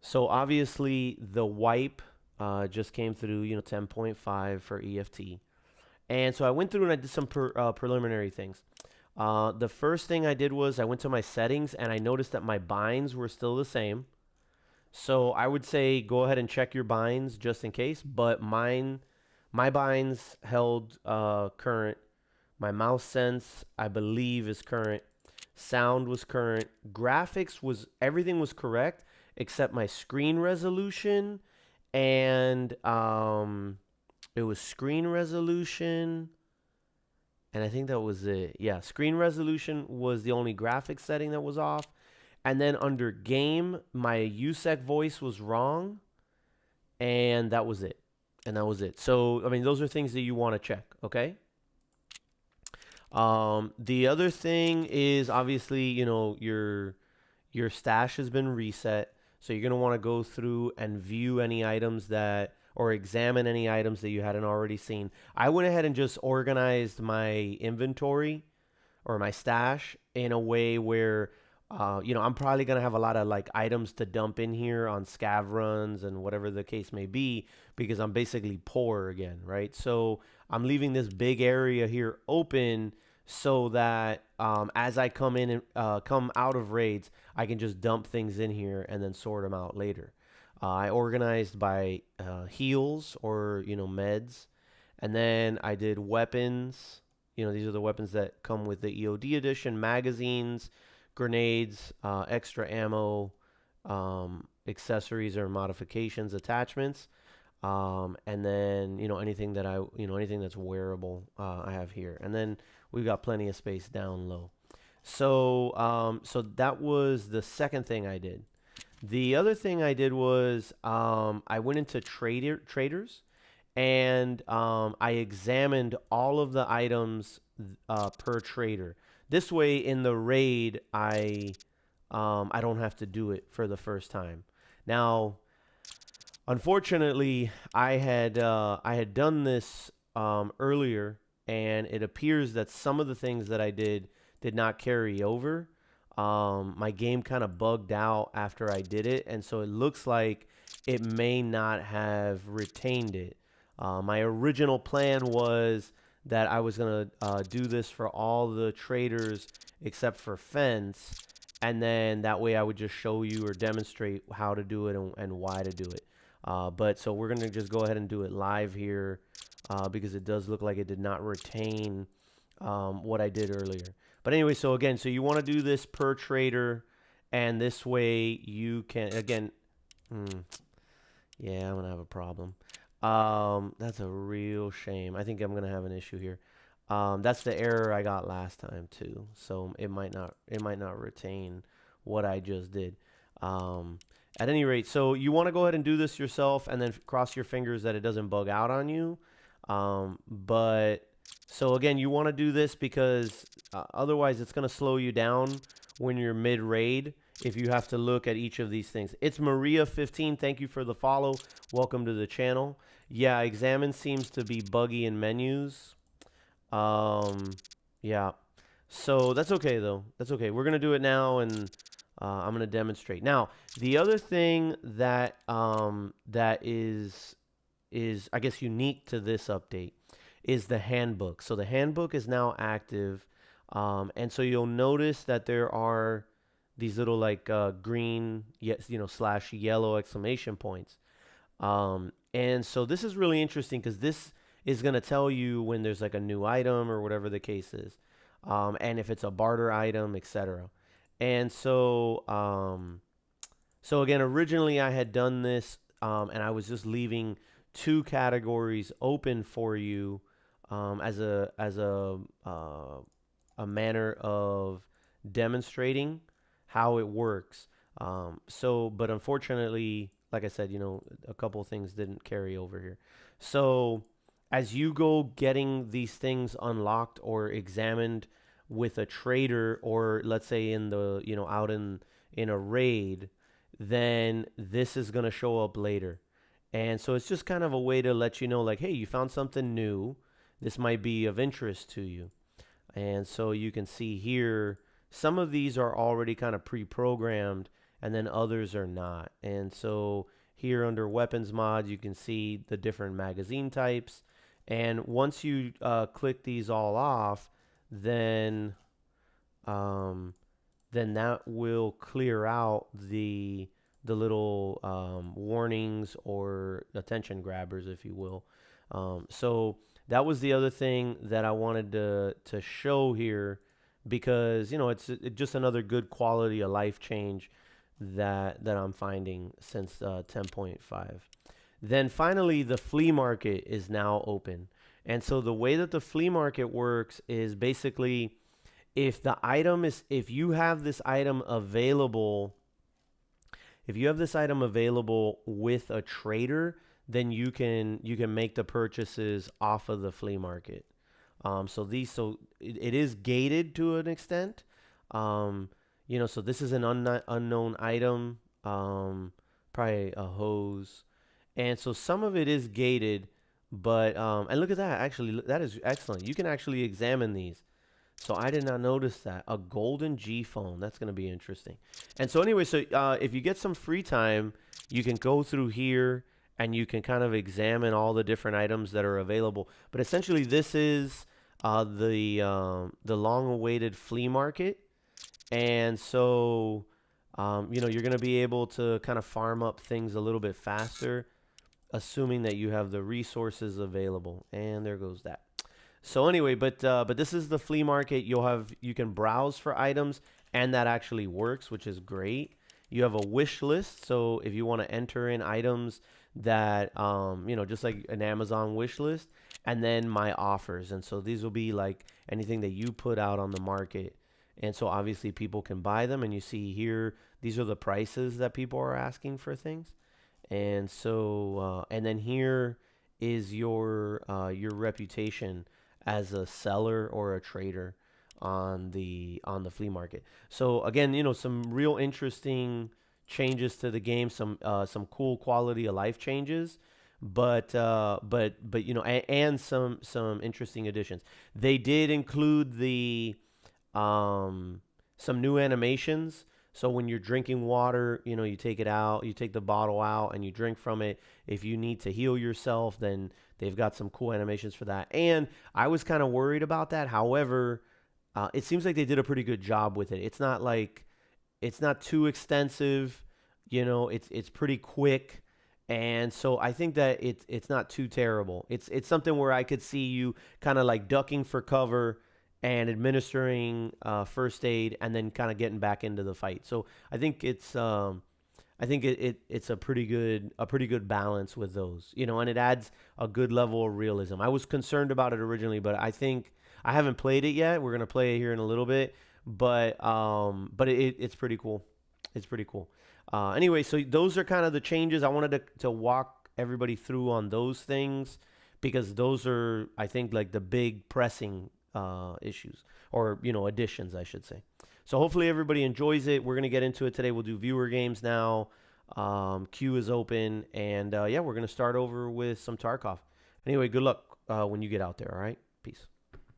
So obviously the wipe just came through, 10.5 for EFT. And so I went through and I did some preliminary things. The first thing I did was I went to my settings and I noticed that my binds were still the same. So I would say go ahead and check your binds just in case. But my binds held current. My mouse sense, I believe, is current. Sound was current. Graphics was everything was correct except my screen resolution and it was screen resolution and I think that was it. Yeah, screen resolution was the only graphic setting that was off. And then under game, my USEC voice was wrong and that was it. And that was it. So, I mean, those are things that you want to check, okay? The other thing is obviously, your stash has been reset. So you're gonna want to go through and view any items that or examine any items that you hadn't already seen. I went ahead and just organized my inventory or my stash in a way where I'm probably gonna have a lot of like items to dump in here on scav runs and whatever the case may be because I'm basically poor again, right? So I'm leaving this big area here open so that as I come in and come out of raids, I can just dump things in here and then sort them out later. I organized by heals or meds, and then I did weapons. These are the weapons that come with the EOD edition: magazines, grenades, extra ammo, accessories or modifications, attachments, and then anything that anything that's wearable, I have here, and then we've got plenty of space down low. So that was the second thing I did. The other thing I did was I went into traders and I examined all of the items per trader. This way, in the raid, I don't have to do it for the first time. Now, unfortunately, I had done this earlier, and it appears that some of the things that I did not carry over. My game kind of bugged out after I did it, and so it looks like it may not have retained it. My original plan was that I was gonna do this for all the traders except for fence, and then that way I would just show you or demonstrate how to do it and why to do it. But so we're gonna just go ahead and do it live here because it does look like it did not retain what I did earlier. But anyway, so again, so you want to do this per trader, and this way you can, again, yeah, I'm going to have a problem. That's a real shame. I think I'm going to have an issue here. That's the error I got last time too. So it might not retain what I just did. At any rate, so you want to go ahead and do this yourself and then cross your fingers that it doesn't bug out on you. But so again, you want to do this because otherwise it's going to slow you down when you're mid-raid if you have to look at each of these things. It's Maria15. Thank you for the follow. Welcome to the channel. Yeah, examine seems to be buggy in menus. Yeah. So that's okay, though. That's okay. We're going to do it now, and I'm going to demonstrate. Now, the other thing that that is I guess unique to this update is the handbook. So the handbook is now active, and so you'll notice that there are these little like green, yes, slash yellow exclamation points. And so this is really interesting because this is going to tell you when there's like a new item or whatever the case is, and if it's a barter item, etc. And so again, originally I had done this, and I was just leaving two categories open for you as a manner of demonstrating how it works. But unfortunately, like I said, a couple of things didn't carry over here. So as you go getting these things unlocked or examined with a trader, or let's say in the out in a raid, then this is going to show up later. And so it's just kind of a way to let you know, like, hey, you found something new. This might be of interest to you. And so you can see here, some of these are already kind of pre-programmed, and then others are not. And so here under weapons mods, you can see the different magazine types. And once you click these all off, then um, then that will clear out the little warnings or attention grabbers, if you will. So that was the other thing that I wanted to show here, because it's just another good quality of life change that I'm finding since 10.5. Then finally, the flea market is now open. And so the way that the flea market works is basically, if you have this item available, with a trader, then you can make the purchases off of the flea market. It is gated to an extent. So this is an unknown item, probably a hose, and so some of it is gated. But and look at that. Actually, that is excellent. You can actually examine these. So I did not notice that. A golden G phone. That's going to be interesting. And so anyway, if you get some free time, you can go through here and you can kind of examine all the different items that are available. But essentially, this is the long-awaited flea market. And so, you're going to be able to kind of farm up things a little bit faster, assuming that you have the resources available. And there goes that. So anyway, but this is the flea market. You can browse for items, and that actually works, which is great. You have a wish list, so if you want to enter in items that just like an Amazon wish list, and then my offers. And so these will be like anything that you put out on the market. And so obviously people can buy them, and you see here these are the prices that people are asking for things. And so and then here is your reputation as a seller or a trader on the flea market. So again, some real interesting changes to the game, some cool quality of life changes, but and some interesting additions. They did include some new animations. So when you're drinking water, you take it out, you take the bottle out and you drink from it. If you need to heal yourself, then they've got some cool animations for that. And I was kind of worried about that. However, it seems like they did a pretty good job with it. It's not too extensive, it's pretty quick. And so I think that it's not too terrible. It's something where I could see you kind of like ducking for cover and administering first aid, and then kind of getting back into the fight. So I think it's a pretty good balance with those, and it adds a good level of realism. I was concerned about it originally, but I think I haven't played it yet. We're gonna play it here in a little bit, but it's pretty cool. It's pretty cool. Anyway, so those are kind of the changes I wanted to walk everybody through on those things, because those are, I think, like the big pressing issues, or additions, I should say. So hopefully everybody enjoys it. We're gonna get into it today. We'll do viewer games now. Queue is open, and we're gonna start over with some Tarkov. Anyway, good luck when you get out there. All right, peace.